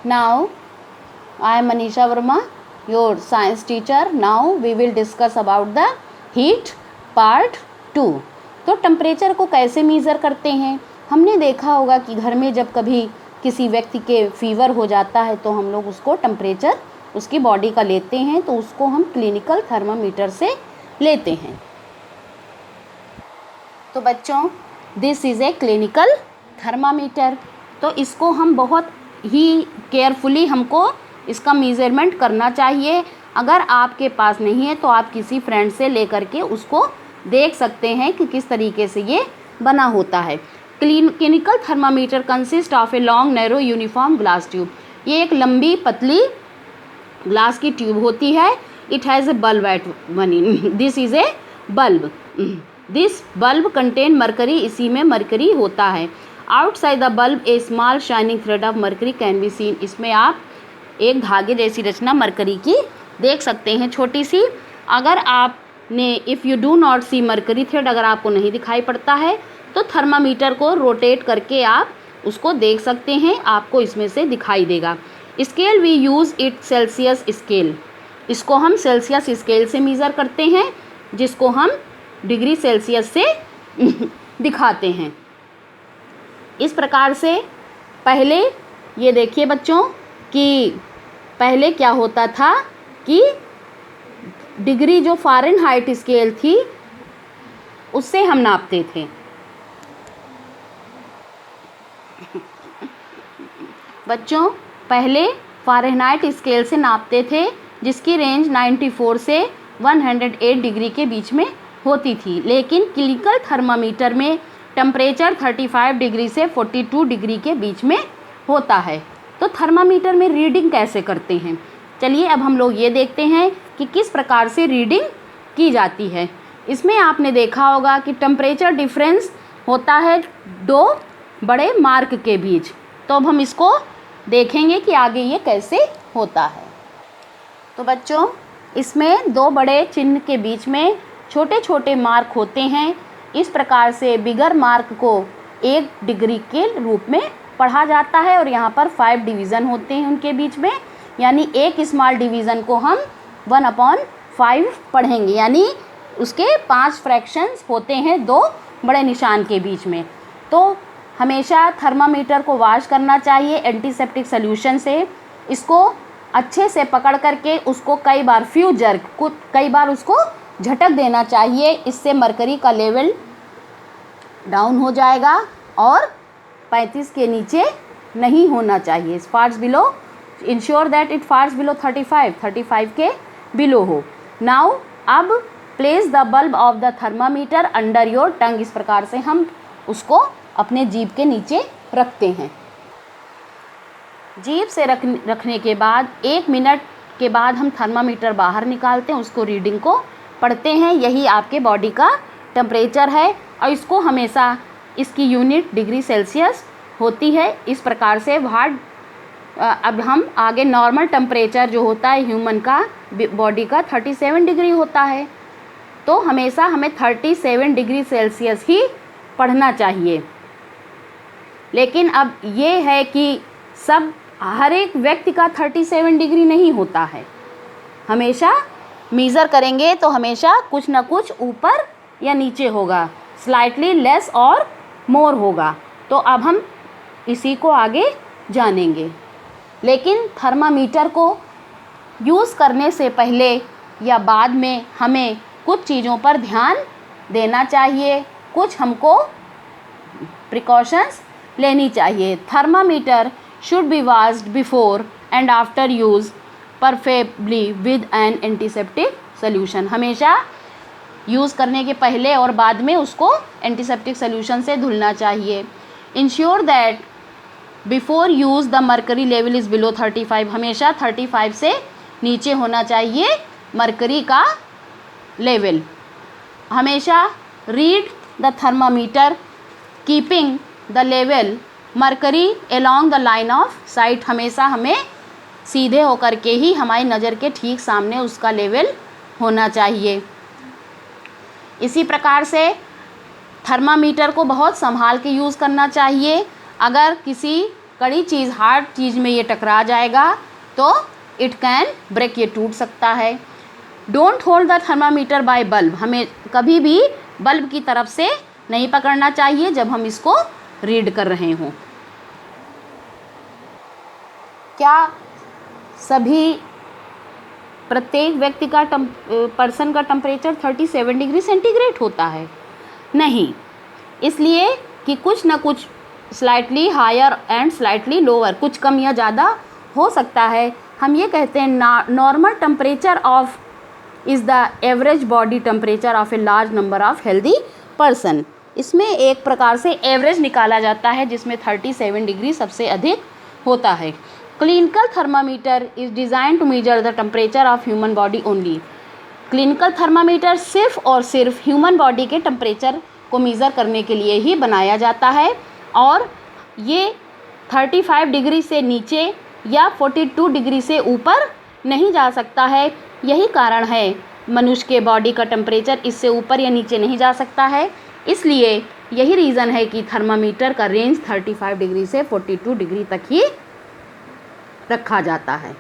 Now I am Manisha Verma, your science teacher. Now we will discuss about the heat part 2. तो temperature को कैसे measure करते हैं? हमने देखा होगा कि घर में जब कभी किसी व्यक्ति के फीवर हो जाता है तो हम लोग उसको टेम्परेचर उसकी बॉडी का लेते हैं, तो उसको हम क्लिनिकल थर्मामीटर से लेते हैं। तो बच्चों, this is a clinical thermometer. तो इसको हम बहुत ही केयरफुली हमको इसका मेज़रमेंट करना चाहिए। अगर आपके पास नहीं है तो आप किसी फ्रेंड से लेकर के उसको देख सकते हैं कि किस तरीके से ये बना होता है। Clinical thermometer consist of a long narrow uniform glass tube. ये एक लंबी पतली ग्लास की ट्यूब होती है। It has a bulb at one in, this is a bulb. This bulb contain mercury, इसी में मरकरी होता है। Outside the bulb a small shining thread of mercury can be seen. इसमें आप एक धागे जैसी रचना मरकरी की देख सकते हैं, छोटी सी। अगर आपने if you do not see mercury thread, अगर आपको नहीं दिखाई पड़ता है तो थर्मामीटर को रोटेट करके आप उसको देख सकते हैं, आपको इसमें से दिखाई देगा। Scale we use it Celsius scale. इसको हम सेल्सियस स्केल से मीज़र करते हैं, जिसको हम डिग्री सेल्सियस से दिखाते हैं। इस प्रकार से पहले ये देखिए बच्चों कि पहले क्या होता था कि डिग्री जो फ़ारेनहाइट स्केल थी उससे हम नापते थे। बच्चों, पहले फ़ारेनहाइट स्केल से नापते थे, जिसकी रेंज 94 से 108 डिग्री के बीच में होती थी। लेकिन क्लिनिकल थर्मामीटर में टेम्परेचर 35 डिग्री से 42 डिग्री के बीच में होता है। तो थर्मामीटर में रीडिंग कैसे करते हैं? चलिए अब हम लोग ये देखते हैं कि किस प्रकार से रीडिंग की जाती है। इसमें आपने देखा होगा कि टेम्परेचर डिफरेंस होता है दो बड़े मार्क के बीच। तो अब हम इसको देखेंगे कि आगे ये कैसे होता है। तो बच्चों, इसमें दो बड़े चिन्ह के बीच में छोटे छोटे मार्क होते हैं। इस प्रकार से बिगर मार्क को 1 डिग्री के रूप में पढ़ा जाता है और यहाँ पर 5 डिवीज़न होते हैं उनके बीच में, यानी एक स्मॉल डिवीज़न को हम 1/5 पढ़ेंगे, यानी उसके 5 फ्रैक्शंस होते हैं दो बड़े निशान के बीच में। तो हमेशा थर्मामीटर को वॉश करना चाहिए एंटीसेप्टिक सॉल्यूशन से। इसको अच्छे से पकड़ करके उसको कई बार उसको झटक देना चाहिए। इससे मरकरी का लेवल डाउन हो जाएगा और 35 के नीचे नहीं होना चाहिए। False below, ensure that it false below 35 के बिलो हो। नाउ अब place the bulb of the thermometer under your tongue. इस प्रकार से हम उसको अपने जीभ के नीचे रखते हैं। जीभ से रखने के बाद 1 मिनट के बाद हम थर्मामीटर बाहर निकालते हैं, उसको रीडिंग को पढ़ते हैं। यही आपके बॉडी का टेम्परेचर है और इसको हमेशा इसकी यूनिट डिग्री सेल्सियस होती है। इस प्रकार से अब हम आगे नॉर्मल टेम्परेचर जो होता है ह्यूमन का बॉडी का 37 डिग्री होता है। तो हमेशा हमें 37 डिग्री सेल्सियस ही पढ़ना चाहिए। लेकिन अब ये है कि हर एक व्यक्ति का 37 डिग्री नहीं होता है। हमेशा मीज़र करेंगे तो हमेशा कुछ ना कुछ ऊपर या नीचे होगा, स्लाइटली लेस और मोर होगा। तो अब हम इसी को आगे जानेंगे। लेकिन थर्मामीटर को यूज़ करने से पहले या बाद में हमें कुछ चीज़ों पर ध्यान देना चाहिए, कुछ हमको प्रिकॉशंस लेनी चाहिए। Thermometer should be washed before and after use preferably with an antiseptic solution। हमेशा यूज़ करने के पहले और बाद में उसको एंटीसेप्टिक सॉल्यूशन से धुलना चाहिए। Ensure that before use the mercury level is below 35। हमेशा 35 से नीचे होना चाहिए मरकरी का लेवल। हमेशा read the thermometer keeping the level mercury along the line of site. हमेशा हमें सीधे होकर के ही हमारी नज़र के ठीक सामने उसका लेवल होना चाहिए। इसी प्रकार से थर्मामीटर को बहुत संभाल के यूज़ करना चाहिए। अगर किसी कड़ी चीज़ हार्ड चीज़ में ये टकरा जाएगा तो इट कैन ब्रेक, ये टूट सकता है। Don't hold the thermometer by bulb, हमें कभी भी बल्ब की तरफ से नहीं पकड़ना चाहिए जब हम इसको रीड कर रहे हों। क्या सभी प्रत्येक व्यक्ति का पर्सन का टेम्परेचर 37 डिग्री सेंटीग्रेड होता है? नहीं, इसलिए कि कुछ ना कुछ slightly higher and slightly lower, कुछ कम या ज़्यादा हो सकता है। हम ये कहते हैं normal temperature of is the average body temperature of a large number of healthy person. इसमें एक प्रकार से एवरेज निकाला जाता है जिसमें 37 डिग्री सबसे अधिक होता है। Clinical thermometer is design to measure the temperature of human body only. Clinical thermometer सिर्फ और सिर्फ ह्यूमन बॉडी के टेम्परेचर को मेज़र करने के लिए ही बनाया जाता है और ये 35 डिग्री से नीचे या 42 डिग्री से ऊपर नहीं जा सकता है। यही कारण है मनुष्य के बॉडी का टेम्परेचर इससे ऊपर या नीचे नहीं जा सकता है। इसलिए यही रीज़न है कि थर्मामीटर का रेंज 35 डिग्री से 42 डिग्री तक ही रखा जाता है।